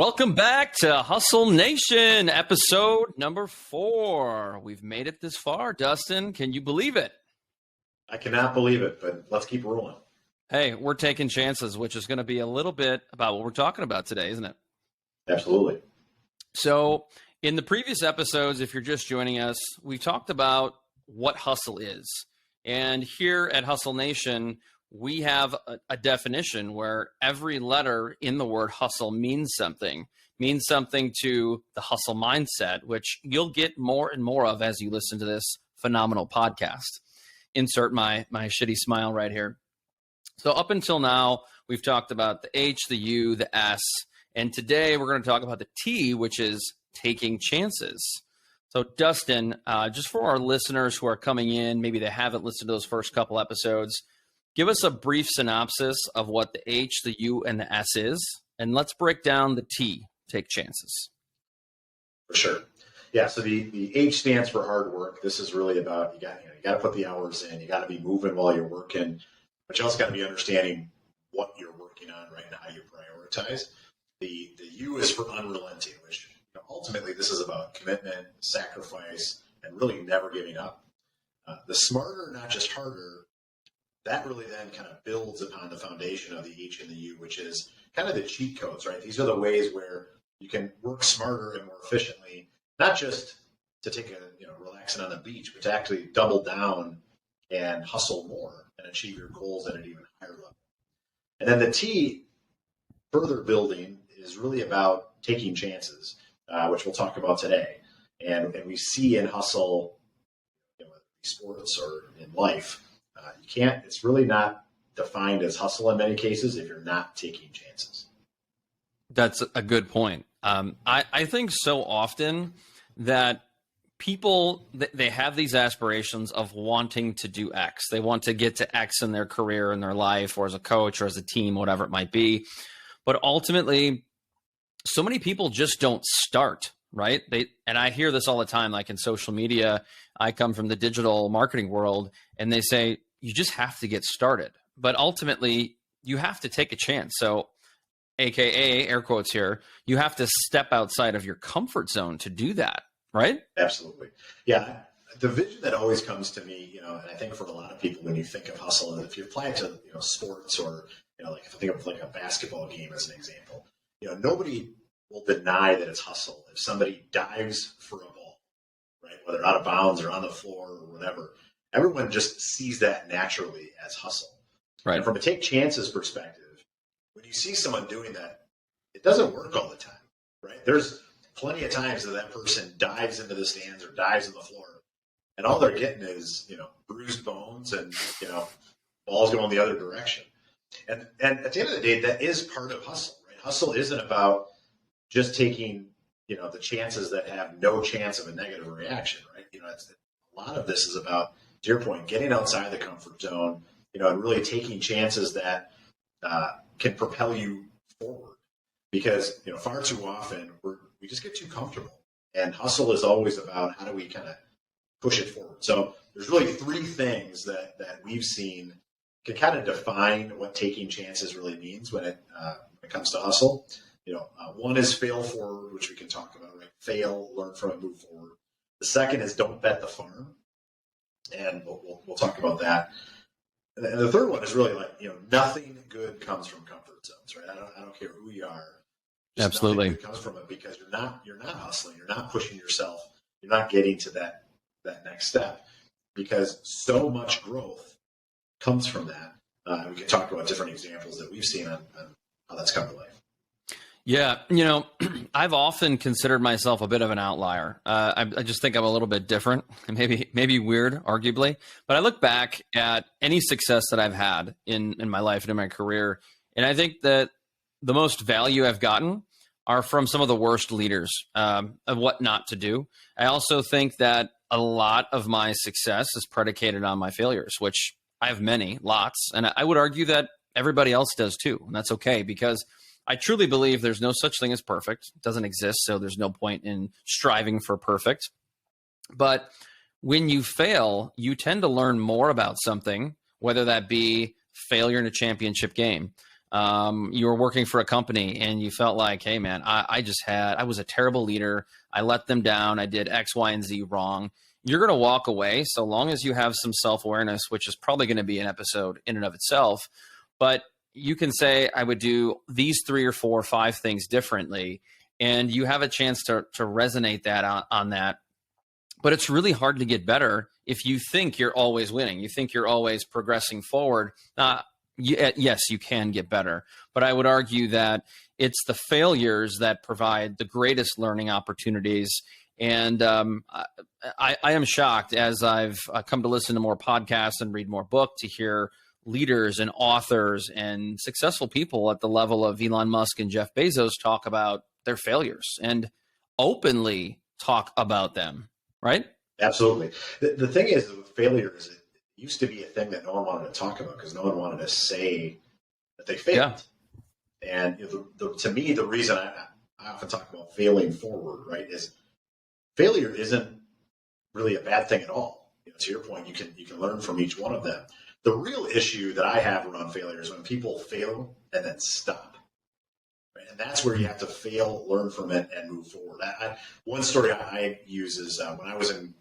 Welcome back to Hustle Nation, episode number 4. We've made it this far. Dustin, can you believe it? I cannot believe it, but let's keep rolling. Hey, we're taking chances, which is going to be a little bit about what we're talking about today, isn't it? Absolutely. So in the previous episodes, if you're just joining us, we talked about what hustle is. And here at Hustle Nation, we have a definition where every letter in the word hustle means something to the hustle mindset, which you'll get more and more of as you listen to this phenomenal podcast. Insert my shitty smile right here. So up until now, we've talked about the H, the U, the S, and today we're going to talk about the T, which is taking chances. So Dustin, just for our listeners who are coming in, maybe they haven't listened to those first couple episodes, give us a brief synopsis of what the H, the U, and the S is, and let's break down the T, take chances. For sure. Yeah, so the H stands for hard work. This is really about you got to put the hours in. You got to be moving while you're working, but you also got to be understanding what you're working on, right, and how you prioritize. The U is for unrelenting, which ultimately this is about commitment, sacrifice, and really never giving up. The smarter, not just harder, that really then kind of builds upon the foundation of the H and the U, which is kind of the cheat codes, right? These are the ways where you can work smarter and more efficiently, not just to take relaxing on the beach, but to actually double down and hustle more and achieve your goals at an even higher level. And then the T, further building, is really about taking chances, which we'll talk about today. And we see in hustle, whether it be sports or in life, it's really not defined as hustle in many cases if you're not taking chances. That's a good point. I think so often that people, they have these aspirations of wanting to do X. They want to get to X in their career, in their life, or as a coach or as a team, whatever it might be. But ultimately, so many people just don't start, right? And I hear this all the time, like in social media. I come from the digital marketing world, and they say, you just have to get started. But ultimately, you have to take a chance. So, AKA, air quotes here, you have to step outside of your comfort zone to do that, right? Absolutely. Yeah. The vision that always comes to me, and I think for a lot of people, when you think of hustle, and if you apply it to sports or like if I think of like a basketball game as an example, nobody will deny that it's hustle if somebody dives for a ball, right? Whether out of bounds or on the floor or whatever. Everyone just sees that naturally as hustle. Right. And from a take chances perspective, when you see someone doing that, it doesn't work all the time, right? There's plenty of times that person dives into the stands or dives on the floor, and all they're getting is, bruised bones and, balls going the other direction. And at the end of the day, that is part of hustle, right? Hustle isn't about just taking, the chances that have no chance of a negative reaction, right? A lot of this is about, to your point, getting outside the comfort zone, and really taking chances that can propel you forward. Because, far too often we just get too comfortable. And hustle is always about how do we kind of push it forward. So there's really 3 things that we've seen can kind of define what taking chances really means when it comes to hustle. One is fail forward, which we can talk about, right? Fail, learn from it, move forward. The second is don't bet the farm. And we'll talk about that. And the third one is really like, nothing good comes from comfort zones, right? I don't care who you are. Just absolutely. Nothing good comes from it because you're not hustling. You're not pushing yourself. You're not getting to that next step because so much growth comes from that. We can talk about different examples that we've seen on how that's come to life. Yeah, I've often considered myself a bit of an outlier. I just think I'm a little bit different, and maybe weird, arguably. But I look back at any success that I've had in my life and in my career, and I think that the most value I've gotten are from some of the worst leaders of what not to do. I also think that a lot of my success is predicated on my failures, which I have many, lots, and I would argue that everybody else does too, and that's okay because I truly believe there's no such thing as perfect. It doesn't exist, so there's no point in striving for perfect. But when you fail, you tend to learn more about something, whether that be failure in a championship game, You were working for a company and you felt like, hey man, I was a terrible leader. I let them down. I did X, Y, and Z wrong. You're going to walk away so long as you have some self-awareness, which is probably going to be an episode in and of itself. But you can say, I would do these 3 or 4 or 5 things differently. And you have a chance to resonate that on that. But it's really hard to get better if you think you're always winning. You think you're always progressing forward. Yes, you can get better. But I would argue that it's the failures that provide the greatest learning opportunities. And I am shocked as I've come to listen to more podcasts and read more books to hear leaders and authors and successful people at the level of Elon Musk and Jeff Bezos talk about their failures and openly talk about them, right? Absolutely. The thing is, failure it used to be a thing that no one wanted to talk about because no one wanted to say that they failed. Yeah. And to me, the reason I often talk about failing forward, right, is failure isn't really a bad thing at all. To your point, you can learn from each one of them. The real issue that I have around failure is when people fail and then stop. Right? And that's where you have to fail, learn from it, and move forward. One story I use is when I was in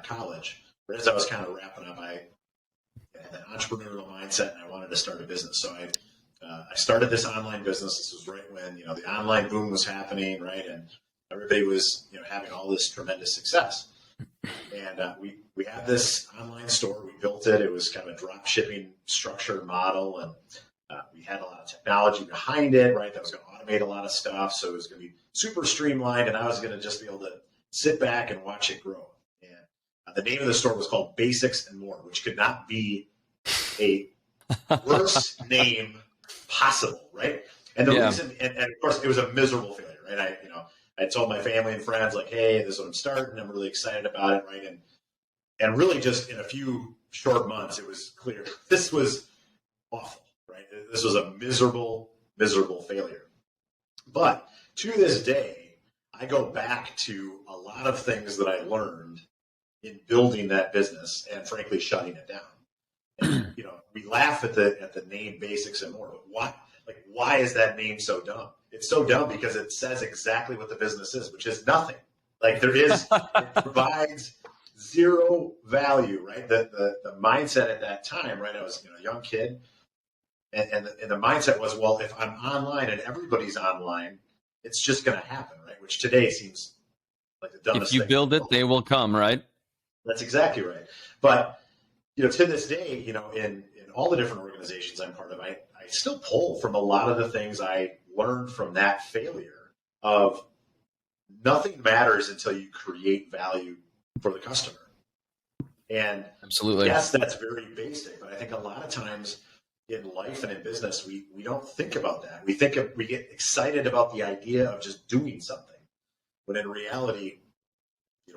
college, right as I was kind of wrapping up, I had an entrepreneurial mindset and I wanted to start a business. So I started this online business. This was right when the online boom was happening, right, and everybody was having all this tremendous success. And we had this online store. We built it. It was kind of a drop shipping structured model, and we had a lot of technology behind it, right? That was going to automate a lot of stuff. So it was going to be super streamlined, and I was going to just be able to sit back and watch it grow. And the name of the store was called Basics and More, which could not be a worse name possible, right? And the reason, and of course, it was a miserable failure, right? I told my family and friends, like, hey, this is what I'm starting. I'm really excited about it, right? And really just in a few short months, it was clear this was awful, right? This was a miserable, miserable failure. But to this day, I go back to a lot of things that I learned in building that business and, frankly, shutting it down. And, we laugh at the name Basics and More, but why is that name so dumb? It's so dumb because it says exactly what the business is, which is nothing. Like it provides zero value, right? The mindset at that time, right? I was a young kid, and the mindset was, well, if I'm online and everybody's online, it's just going to happen, right? Which today seems like the dumbest thing. If you build it, they will come, right? That's exactly right. But to this day, in all the different organizations I'm part of, I still pull from a lot of the things I learned from that failure of nothing matters until you create value for the customer. And absolutely, yes, that's very basic, but I think a lot of times in life and in business, we don't think about that. We get excited about the idea of just doing something. When in reality,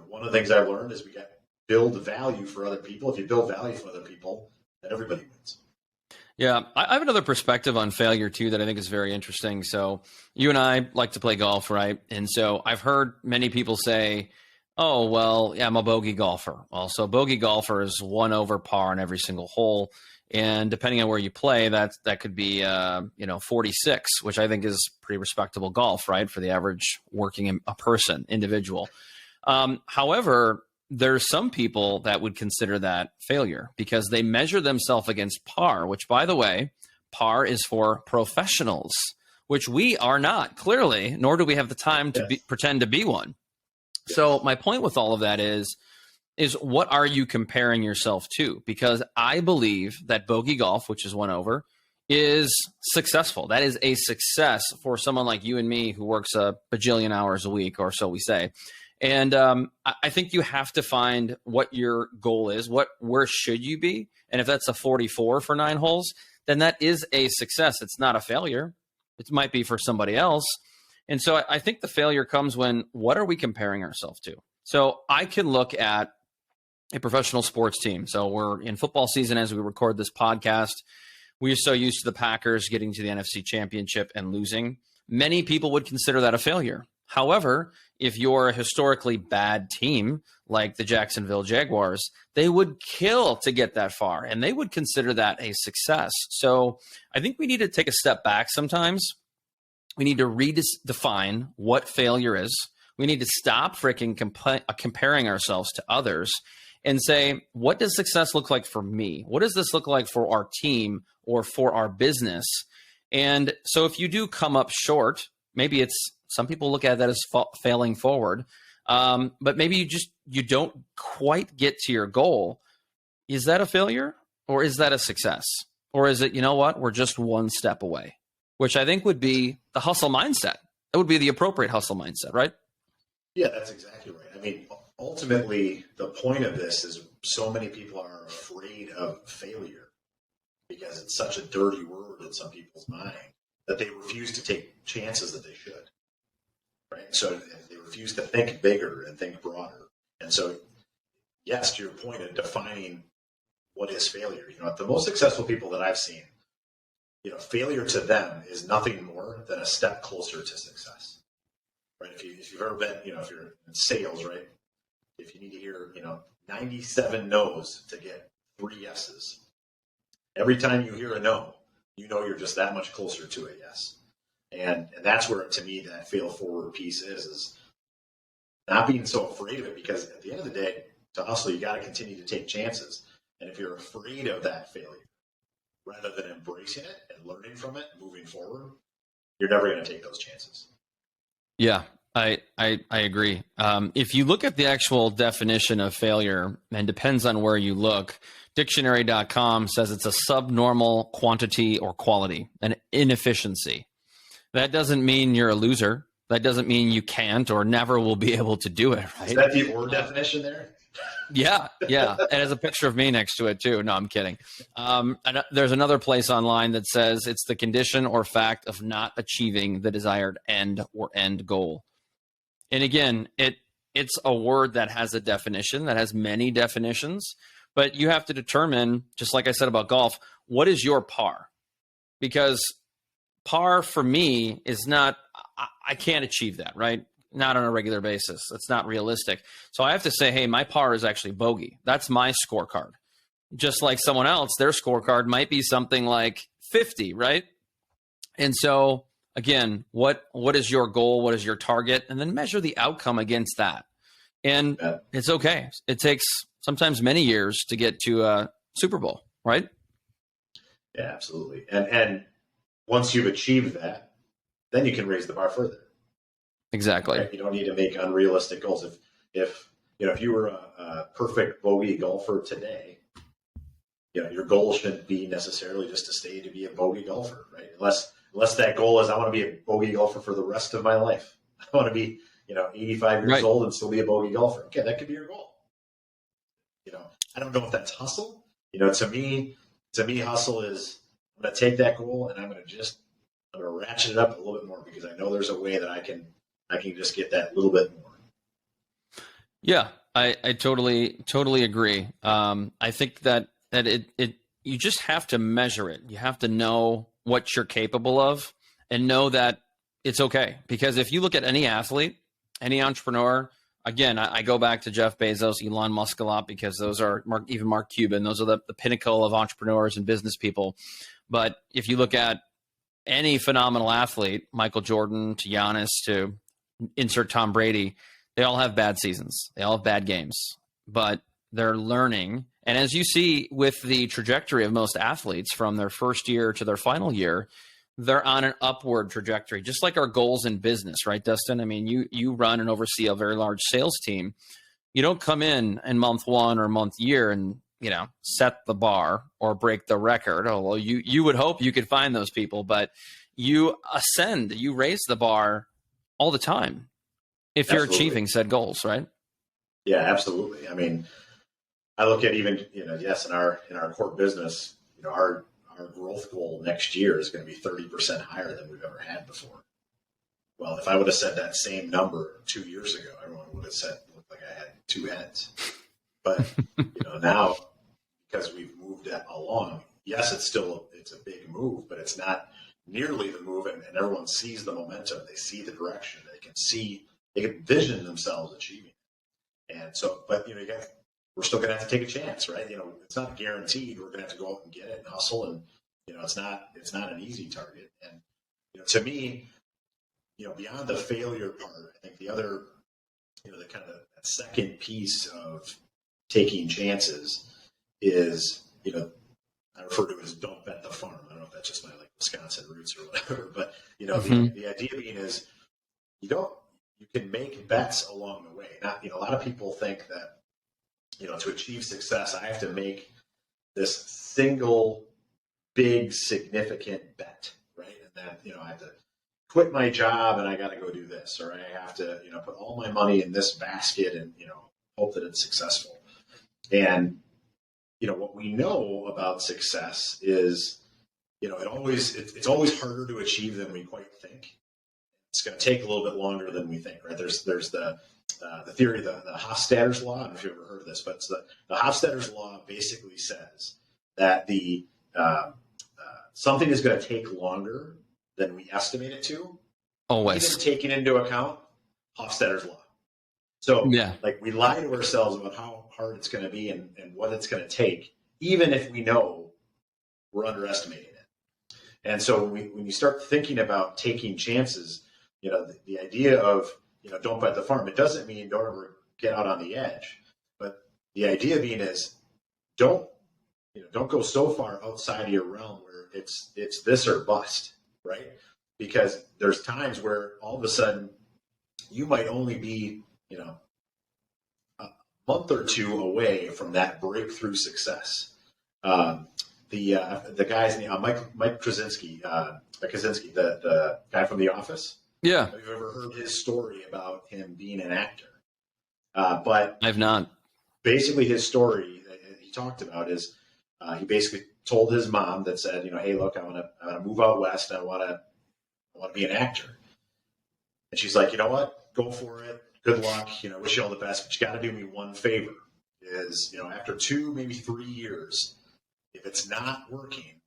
one of the things I've learned is we got to build value for other people. If you build value for other people, then everybody wins. Yeah, I have another perspective on failure too that I think is very interesting. So you and I like to play golf, right? And so I've heard many people say, oh, well, yeah, I'm a bogey golfer. Well, so bogey golfer is 1 over par on every single hole. And depending on where you play, that could be, 46, which I think is pretty respectable golf, right? For the average working individual. However, there's some people that would consider that failure because they measure themselves against par, which, by the way, par is for professionals, which we are not, clearly, nor do we have the time to pretend to be one. Yes. So my point with all of that is what are you comparing yourself to? Because I believe that bogey golf, which is 1 over, is successful. That is a success for someone like you and me who works a bajillion hours a week, or so we say. And I think you have to find what your goal is. Where should you be? And if that's a 44 for 9 holes, then that is a success. It's not a failure. It might be for somebody else. And so I think the failure comes when, what are we comparing ourselves to? So I can look at a professional sports team. So we're in football season as we record this podcast. We're so used to the Packers getting to the NFC Championship and losing. Many people would consider that a failure. However, if you're a historically bad team like the Jacksonville Jaguars, they would kill to get that far, and they would consider that a success. So I think we need to take a step back sometimes. We need to redefine what failure is. We need to stop freaking comparing ourselves to others and say, what does success look like for me? What does this look like for our team or for our business? And so if you do come up short, maybe it's, some people look at that as failing forward, but maybe you don't quite get to your goal. Is that a failure or is that a success? Or is it, you know what, we're just one step away, which I think would be the hustle mindset. That would be the appropriate hustle mindset, right? Yeah, that's exactly right. I mean, ultimately, the point of this is so many people are afraid of failure because it's such a dirty word in some people's mind that they refuse to take chances that they should. Right? So they refuse to think bigger and think broader. And so, yes, to your point of defining what is failure, the most successful people that I've seen, failure to them is nothing more than a step closer to success. Right? If you've ever been, if you're in sales, right? If you need to hear, 97 no's to get 3 yeses, every time you hear a no, you're just that much closer to a yes. And that's where, to me, that fail forward piece is not being so afraid of it, because at the end of the day, to hustle, you got to continue to take chances. And if you're afraid of that failure, rather than embracing it and learning from it, moving forward, you're never going to take those chances. Yeah, I agree. If you look at the actual definition of failure, and depends on where you look, dictionary.com says it's a subnormal quantity or quality, an inefficiency. That doesn't mean you're a loser. That doesn't mean you can't or never will be able to do it, right? Is that the or definition there? Yeah. It has a picture of me next to it too. No, I'm kidding. And there's another place online that says it's the condition or fact of not achieving the desired end or end goal. And again, it's a word that has a definition, that has many definitions, but you have to determine, just like I said about golf, what is your par? Because par for me is not, I can't achieve that, right? Not on a regular basis. It's not realistic. So I have to say, hey, my par is actually bogey. That's my scorecard. Just like someone else, their scorecard might be something like 50, right? And so again, what is your goal? What is your target? And then measure the outcome against that. And it's okay. It takes sometimes many years to get to a Super Bowl, right? Yeah, absolutely. And once you've achieved that, then you can raise the bar further. Exactly. Right? You don't need to make unrealistic goals. If you were a perfect bogey golfer today, your goal shouldn't be necessarily just to be a bogey golfer, right? Unless that goal is, I want to be a bogey golfer for the rest of my life. I want to be, 85 years old and still be a bogey golfer. Okay, that could be your goal. I don't know if that's hustle. To me, hustle is, I'm going to take that goal and I'm going to ratchet it up a little bit more, because I know there's a way that I can just get that little bit more. Yeah, I totally agree. I think that you just have to measure it. You have to know what you're capable of and know that it's okay. Because if you look at any athlete, any entrepreneur, again, I go back to Jeff Bezos, Elon Musk a lot, because those are even Mark Cuban. Those are the pinnacle of entrepreneurs and business people. But if you look at any phenomenal athlete, Michael Jordan to Giannis to insert Tom Brady, they all have bad seasons. They all have bad games, but they're learning. And as you see with the trajectory of most athletes from their first year to their final year, they're on an upward trajectory, just like our goals in business, right, Dustin? I mean, you run and oversee a very large sales team. You don't come in month 1 or month year and, set the bar or break the record. Although you would hope you could find those people, but you ascend, you raise the bar all the time if you're achieving said goals, right? Yeah, absolutely. I mean, I look at even, yes, in our core business, our growth goal next year is going to be 30% higher than we've ever had before. Well, if I would have said that same number 2 years ago, everyone would have said it looked like I had 2 heads. But now, because we've moved that along, yes, it's a big move, but it's not nearly the move, and everyone sees the momentum. They see the direction. They can vision themselves achieving it. And so, but we're still going to have to take a chance, right? It's not guaranteed. We're going to have to go out and get it and hustle, and it's not an easy target. And to me, beyond the failure part, I think the other, the kind of that second piece of taking chances is, I refer to it as don't bet the farm. I don't know if that's just my Wisconsin roots or whatever, but the idea being is you can make bets along the way. Not, a lot of people think that, to achieve success, I have to make this single big significant bet, right? And that, I have to quit my job and I got to go do this, or I have to, put all my money in this basket and, hope that it's successful. And, what we know about success is, it's always harder to achieve than we quite think. It's going to take a little bit longer than we think, right? There's the theory, the Hofstadter's law. I don't know if you've ever heard of this, but it's the Hofstadter's law basically says that something is going to take longer than we estimate it to. Always. Even taking into account Hofstadter's law. So we lie to ourselves about how hard it's going to be and what it's going to take, even if we know we're underestimating it. And so when you start thinking about taking chances, the idea of, don't bet the farm, it doesn't mean don't ever get out on the edge. But the idea being is don't go so far outside of your realm where it's this or bust, right? Because there's times where all of a sudden you might only be, a month or two away from that breakthrough success. The guy's name, Mike Krasinski, the guy from The Office. Yeah. Have you ever heard his story about him being an actor? But I've not. Basically, his story that he talked about is he basically told his mom that said, hey, look, I want to move out west. I want to be an actor. And she's like, you know what? Go for it. Good luck. Wish you all the best. But you got to do me one favor. Is after 2, maybe 3 years, if it's not working,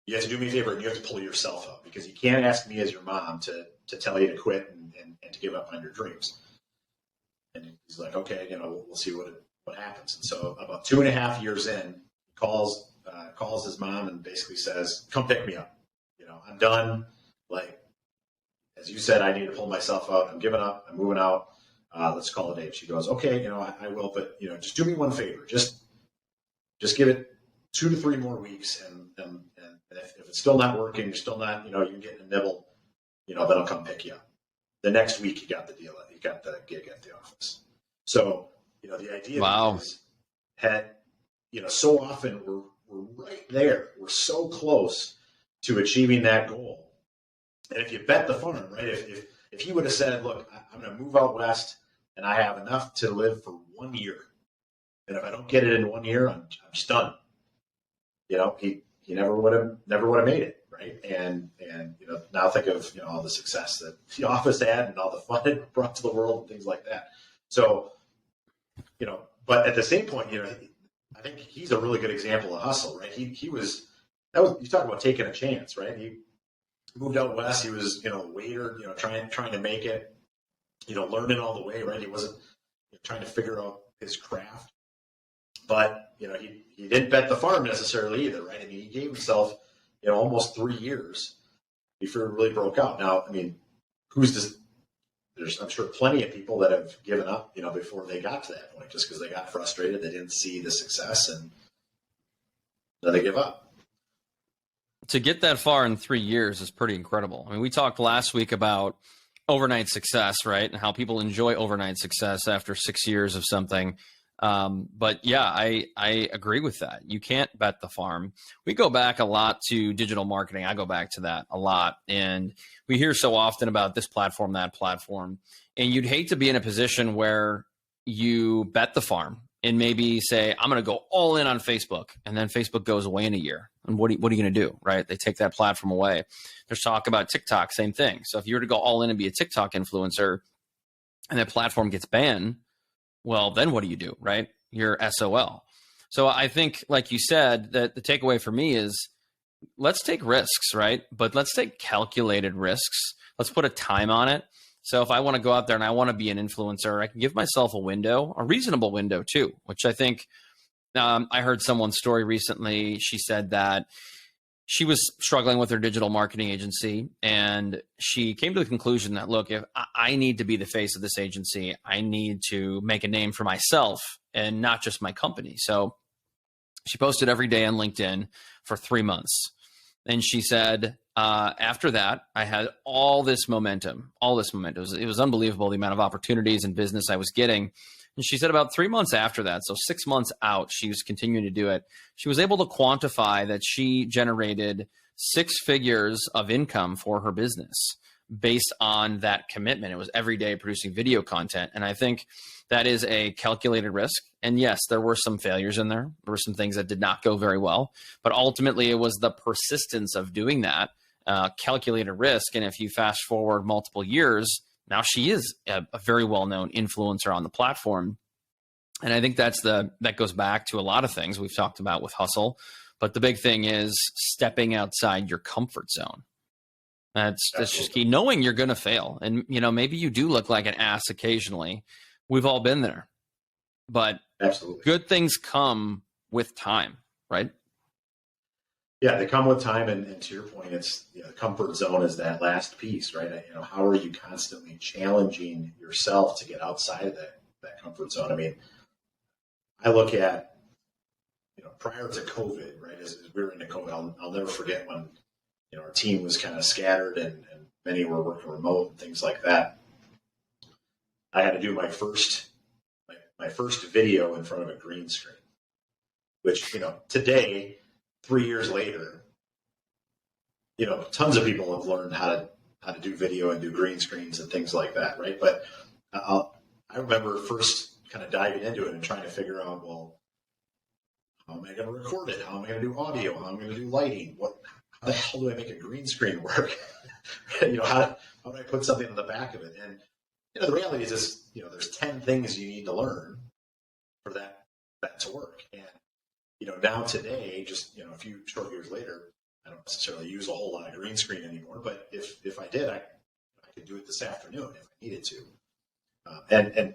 you have to do me a favor and you have to pull yourself up, because you can't ask me as your mom to tell you to quit and to give up on your dreams. And he's like, okay, we'll see what happens. And so about 2.5 years in, he calls his mom and basically says, come pick me up. I'm done. As you said, I need to pull myself out. I'm giving up. I'm moving out. Let's call it a day. She goes, okay, I will, but just do me one favor. Just give it 2 to 3 more weeks, and if it's still not working, you're still not, you're getting a nibble, then I'll come pick you up. The next week, you got the deal. You got the gig at The Office. So, the idea is that, so often we're right there. We're so close to achieving that goal. And if you bet the farm, right? If he would have said, look, I'm going to move out west and I have enough to live for 1 year. And if I don't get it in 1 year, I'm just done. He never would have made it, right? And now think of all the success that The Office had and all the fun it brought to the world and things like that. So, but at the same point, I think he's a really good example of hustle, right? You talk about taking a chance, right? He moved out west. He was a waiter, trying to make it, learning all the way, right? He wasn't trying to figure out his craft. But, he didn't bet the farm necessarily either, right? I mean, he gave himself, almost 3 years before it really broke out. Now, I mean, there's, I'm sure, plenty of people that have given up, before they got to that point, just because they got frustrated, they didn't see the success, and then they give up. To get that far in 3 years is pretty incredible. I mean, we talked last week about overnight success, right? And how people enjoy overnight success after 6 years of something. But yeah, I agree with that. You can't bet the farm. We go back a lot to digital marketing. I go back to that a lot. And we hear so often about this platform, that platform. And you'd hate to be in a position where you bet the farm and maybe say, I'm going to go all in on Facebook. And then Facebook goes away in a year. And what are you going to do, right? They take that platform away. There's talk about TikTok, same thing. So if you were to go all in and be a TikTok influencer and that platform gets banned, well, then what do you do, right? You're SOL. So I think, like you said, that the takeaway for me is let's take risks, right? But let's take calculated risks. Let's put a time on it. So if I want to go out there and I want to be an influencer, I can give myself a window, a reasonable window too, which I think I heard someone's story recently. She said that she was struggling with her digital marketing agency, and she came to the conclusion that, look, if I need to be the face of this agency, I need to make a name for myself and not just my company. So she posted every day on LinkedIn for 3 months. And she said, after that, I had all this momentum. It was unbelievable, the amount of opportunities and business I was getting. And she said about 3 months after that, so 6 months out, she was continuing to do it. She was able to quantify that she generated 6 figures of income for her business based on that commitment. It was every day producing video content. And I think that is a calculated risk. And yes, there were some failures in there. There were some things that did not go very well. But ultimately, it was the persistence of doing that calculated risk. And if you fast forward multiple years, now she is a very well-known influencer on the platform. And I think that goes back to a lot of things we've talked about with hustle. But the big thing is stepping outside your comfort zone. That's just key. Knowing you're going to fail. And, maybe you do look like an ass occasionally. We've all been there. But absolutely, good things come with time, right? Yeah, they come with time. And to your point, it's the comfort zone is that last piece, right? How are you constantly challenging yourself to get outside of that comfort zone? I mean, I look at, prior to COVID, right, as we were into COVID, I'll never forget when, our team was kind of scattered and many were working remote and things like that. I had to do my first video in front of a green screen, which, today, 3 years later, tons of people have learned how to do video and do green screens and things like that, right? But I remember first kind of diving into it and trying to figure out, well, how am I going to record it? How am I going to do audio? How am I going to do lighting? How the hell do I make a green screen work? How do I put something on the back of it? And the reality is, there's 10 things you need to learn for that to work. And now today, just a few short years later, I don't necessarily use a whole lot of green screen anymore. But if I did, I could do it this afternoon if I needed to. And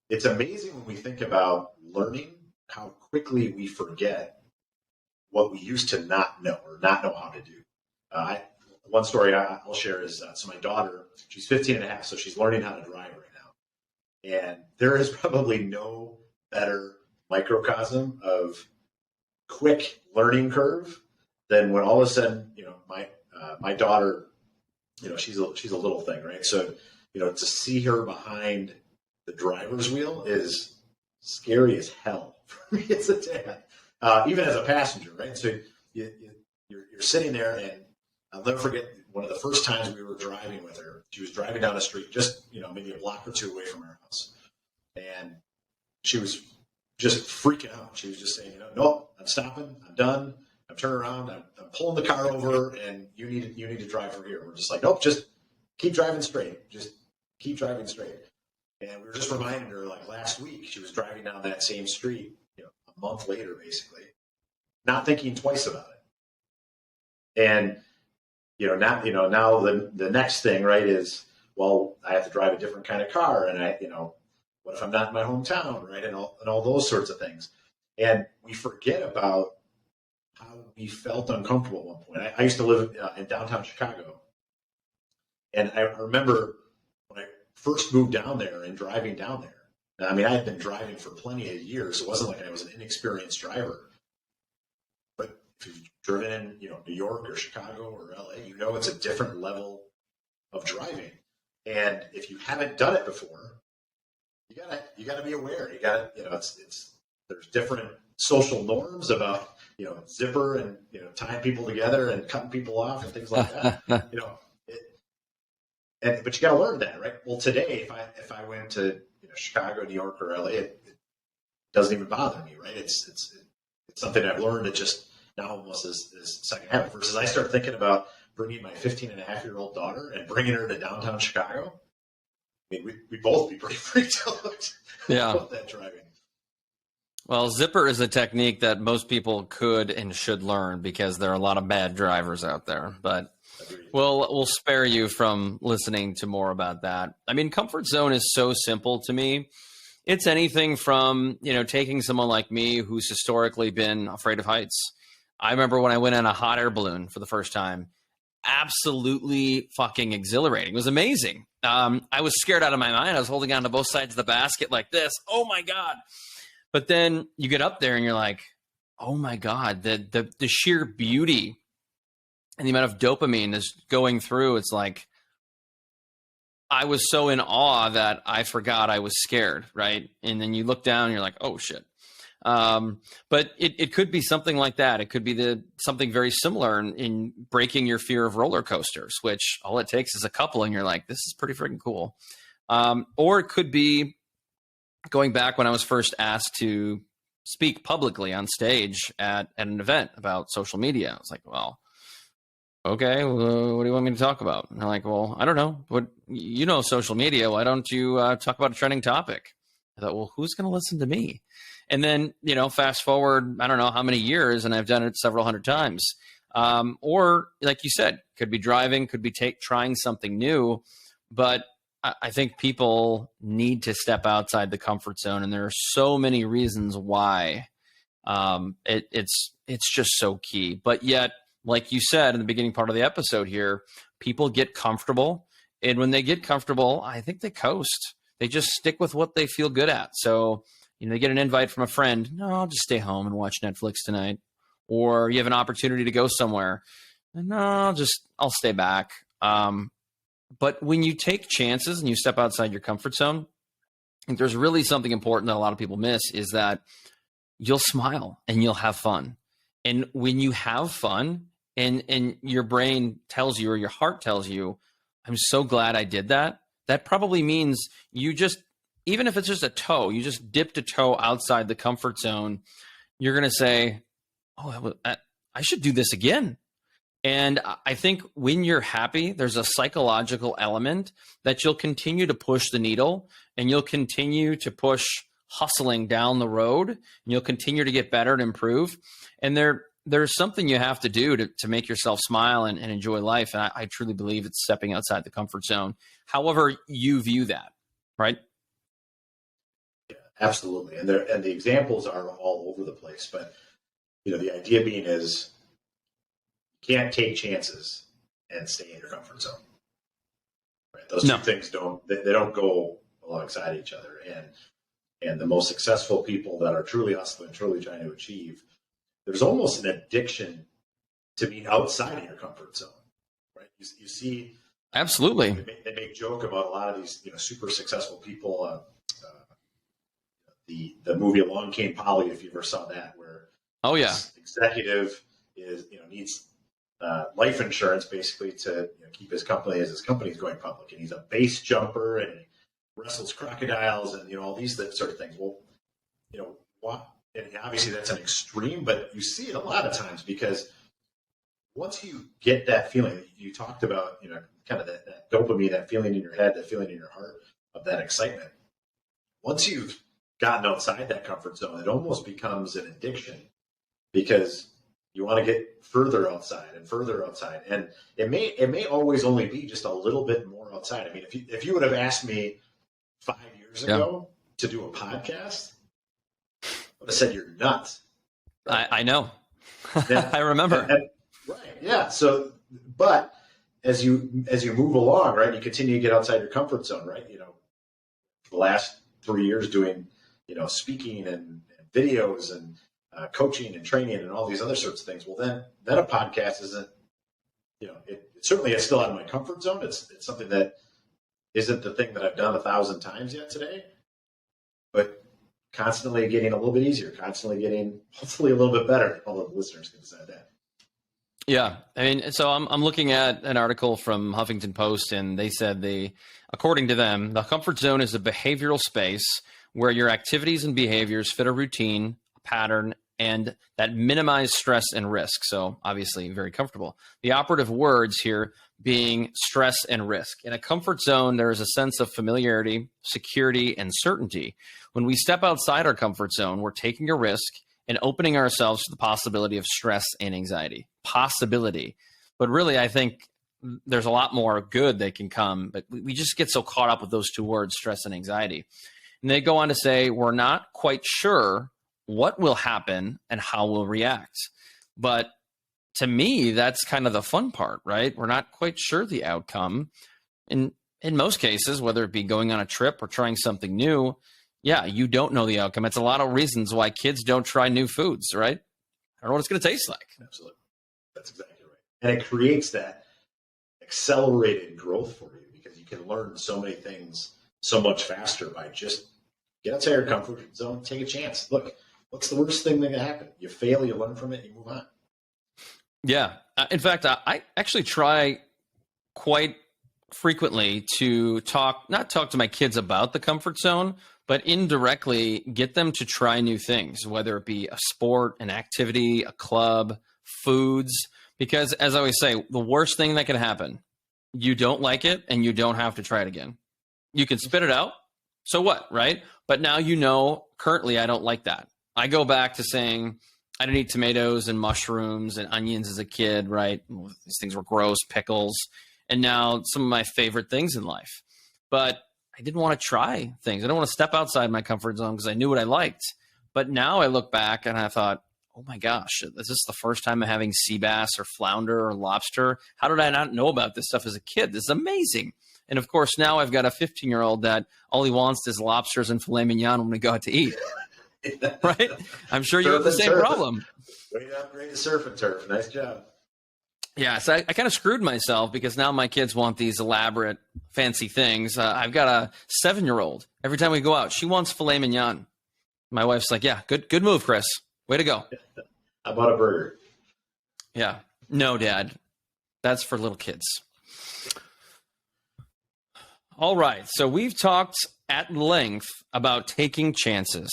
it's amazing when we think about learning how quickly we forget what we used to not know or not know how to do. One story I'll share is, so my daughter, she's 15 and a half, so she's learning how to drive right now. And there is probably no better microcosm of quick learning curve than when all of a sudden, my daughter, she's a little thing, right? So, to see her behind the driver's wheel is scary as hell for me as a dad, even as a passenger, right? So you're sitting there, and I'll never forget one of the first times we were driving with her. She was driving down the street, just maybe a block or two away from our house, and she was just freaking out. She was just saying, nope, I'm stopping, I'm done, I'm turning around, I'm pulling the car over, and you need to drive from here. We're just like, nope, just keep driving straight, just keep driving straight. And we were just reminding her, like last week, she was driving down that same street, a month later, basically, not thinking twice about it. And now the next thing, right, is, well, I have to drive a different kind of car, and what if I'm not in my hometown, right, and all those sorts of things. And we forget about how we felt uncomfortable at one point. I used to live in downtown Chicago, and I remember when I first moved down there and driving down there. Now, I mean, I had been driving for plenty of years. It wasn't like I was an inexperienced driver. But if you've driven in, New York or Chicago or LA, it's a different level of driving. And if you haven't done it before, you gotta be aware. You gotta, there's different social norms about, zipper and, tying people together and cutting people off and things like that. But you got to learn that, right? Well, today, if I went to Chicago, New York, or LA, it doesn't even bother me, right? It's something I've learned. It just now almost is second habit. Versus I start thinking about bringing my 15-and-a-half-year-old daughter and bringing her to downtown Chicago. I mean, we'd both be pretty freaked out about that driving. Well, zipper is a technique that most people could and should learn because there are a lot of bad drivers out there. But we'll spare you from listening to more about that. I mean, comfort zone is so simple to me. It's anything from, taking someone like me who's historically been afraid of heights. I remember when I went on a hot air balloon for the first time, absolutely fucking exhilarating. It was amazing. I was scared out of my mind. I was holding on to both sides of the basket like this. Oh my God. But then you get up there and you're like, oh my God, the sheer beauty and the amount of dopamine is going through. It's like, I was so in awe that I forgot I was scared, right? And then you look down and you're like, oh shit. But it could be something like that. It could be something very similar in breaking your fear of roller coasters, which all it takes is a couple and you're like, this is pretty freaking cool. Or it could be going back when I was first asked to speak publicly on stage at an event about social media. I was like, well, okay, well, what do you want me to talk about? And they're like, well, I don't know. Social media. Why don't you talk about a trending topic? I thought, well, who's going to listen to me? And then, fast forward, I don't know how many years, and I've done it several hundred times. Or like you said, could be driving, could be trying something new. But I think people need to step outside the comfort zone. And there are so many reasons why it's just so key. But yet, like you said in the beginning part of the episode here, people get comfortable. And when they get comfortable, I think they coast. They just stick with what they feel good at. So, they get an invite from a friend. No, I'll just stay home and watch Netflix tonight. Or you have an opportunity to go somewhere. No, I'll stay back. But when you take chances and you step outside your comfort zone, I think there's really something important that a lot of people miss is that you'll smile and you'll have fun. And when you have fun and your brain tells you or your heart tells you, I'm so glad I did that, that probably means you just, even if it's just a toe, you just dipped a toe outside the comfort zone, you're going to say, oh, I should do this again. And I think when you're happy, there's a psychological element that you'll continue to push the needle and you'll continue to push hustling down the road and you'll continue to get better and improve. And there's something you have to do to make yourself smile and enjoy life. And I truly believe it's stepping outside the comfort zone, however you view that, right? Yeah, absolutely. And the examples are all over the place. But, the idea being is, can't take chances and stay in your comfort zone. Right? Those two things don't go alongside each other. And the most successful people that are truly hustling, truly trying to achieve, there's almost an addiction to being outside of your comfort zone. Right? You see, absolutely. They make joke about a lot of these super successful people. The movie Along Came Polly, if you ever saw that, where this executive needs life insurance basically to keep his company as his company's going public, and he's a base jumper and he wrestles crocodiles and all these sort of things. Well, what? And obviously that's an extreme, but you see it a lot of times because once you get that feeling that you talked about, kind of that dopamine, that feeling in your head, that feeling in your heart of that excitement. Once you've gotten outside that comfort zone, it almost becomes an addiction because you want to get further outside and further outside. And it may always only be just a little bit more outside. I mean, if you would have asked me 5 years ago to do a podcast, I would have said you're nuts. Right? I know. I remember. Right. Yeah. So, but as you move along, right, you continue to get outside your comfort zone, right? The last 3 years doing, speaking and videos and coaching and training and all these other sorts of things. Well, then a podcast isn't, it certainly is still out of my comfort zone. It's something that isn't the thing that I've done 1,000 times yet today, but constantly getting a little bit easier, constantly getting hopefully a little bit better. All the listeners can decide that. Yeah. I mean, so I'm looking at an article from Huffington Post, and they said according to them, the comfort zone is a behavioral space where your activities and behaviors fit a routine, a pattern, and that minimize stress and risk. So obviously very comfortable. The operative words here being stress and risk. In a comfort zone, there is a sense of familiarity, security, and certainty. When we step outside our comfort zone, we're taking a risk and opening ourselves to the possibility of stress and anxiety. Possibility. But really, I think there's a lot more good that can come, but we just get so caught up with those two words, stress and anxiety. And they go on to say, we're not quite sure what will happen and how we'll react. But to me, that's kind of the fun part, right? We're not quite sure the outcome. In most cases, whether it be going on a trip or trying something new, yeah, you don't know the outcome. It's a lot of reasons why kids don't try new foods, right? I don't know what it's going to taste like. Absolutely. That's exactly right. And it creates that accelerated growth for you because you can learn so many things so much faster by just get outside your comfort zone, take a chance. Look, what's the worst thing that can happen? You fail, you learn from it, you move on. Yeah. In fact, I actually try quite frequently to not talk to my kids about the comfort zone, but indirectly get them to try new things, whether it be a sport, an activity, a club, foods. Because as I always say, the worst thing that can happen, you don't like it and you don't have to try it again. You can spit it out. So what, right? But now you know, currently I don't like that. I go back to saying I didn't eat tomatoes and mushrooms and onions as a kid, right? These things were gross, pickles. And now some of my favorite things in life. But I didn't want to try things. I don't want to step outside my comfort zone because I knew what I liked. But now I look back and I thought, oh my gosh, is this the first time I'm having sea bass or flounder or lobster? How did I not know about this stuff as a kid? This is amazing. And of course, now I've got a 15-year-old that all he wants is lobsters and filet mignon when we go out to eat. Right? I'm sure you have the same problem. Way to upgrade the surf and turf. Nice job. Yeah, so I kind of screwed myself because now my kids want these elaborate, fancy things. I've got a 7-year-old. Every time we go out, she wants filet mignon. My wife's like, yeah, good move, Chris. Way to go. How about a burger? Yeah. No, Dad. That's for little kids. All right. So we've talked at length about taking chances.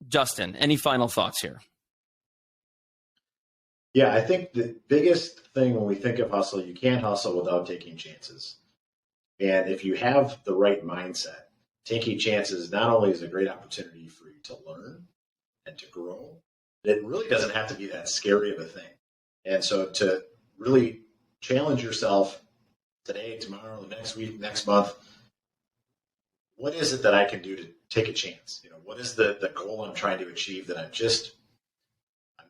Justin, any final thoughts here? Yeah, I think the biggest thing when we think of hustle, you can't hustle without taking chances. And if you have the right mindset, taking chances not only is a great opportunity for you to learn and to grow, it really doesn't have to be that scary of a thing. And so to really challenge yourself today, tomorrow, the next week, next month, what is it that I can do to take a chance? You know, what is the goal I'm trying to achieve that I'm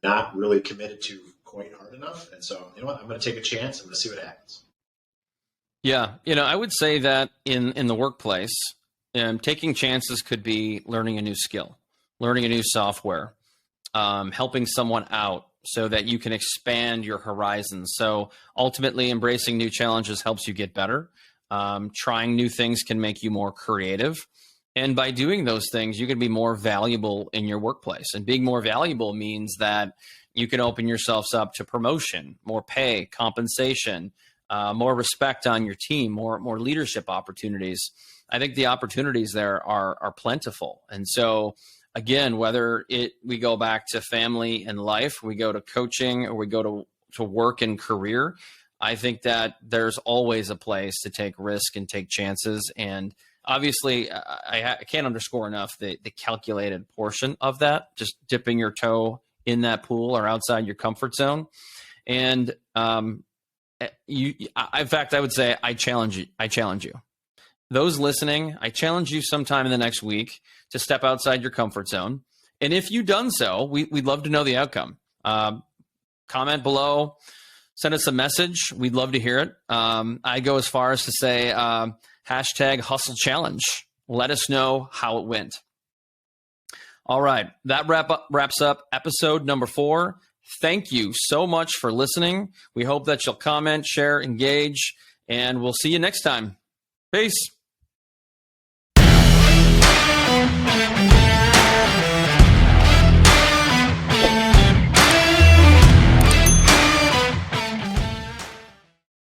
not really committed to quite hard enough? And so, you know what, I'm going to take a chance. I'm going to see what happens. Yeah. I would say that in the workplace, taking chances could be learning a new skill, learning a new software, helping someone out so that you can expand your horizons. So ultimately, embracing new challenges helps you get better. Trying new things can make you more creative. And by doing those things, you can be more valuable in your workplace. And being more valuable means that you can open yourselves up to promotion, more pay, compensation, more respect on your team, more leadership opportunities. I think the opportunities there are plentiful. And so, again, whether we go back to family and life, we go to coaching, or we go to work and career, I think that there's always a place to take risk and take chances. And obviously, I can't underscore enough the calculated portion of that, just dipping your toe in that pool or outside your comfort zone. And in fact, I would say I challenge you. Those listening, I challenge you sometime in the next week to step outside your comfort zone. And if you've done so, we'd love to know the outcome. Comment below, send us a message. We'd love to hear it. I go as far as to say #HustleChallenge. Let us know how it went. All right. That wraps up episode number 4. Thank you so much for listening. We hope that you'll comment, share, engage, and we'll see you next time. Peace.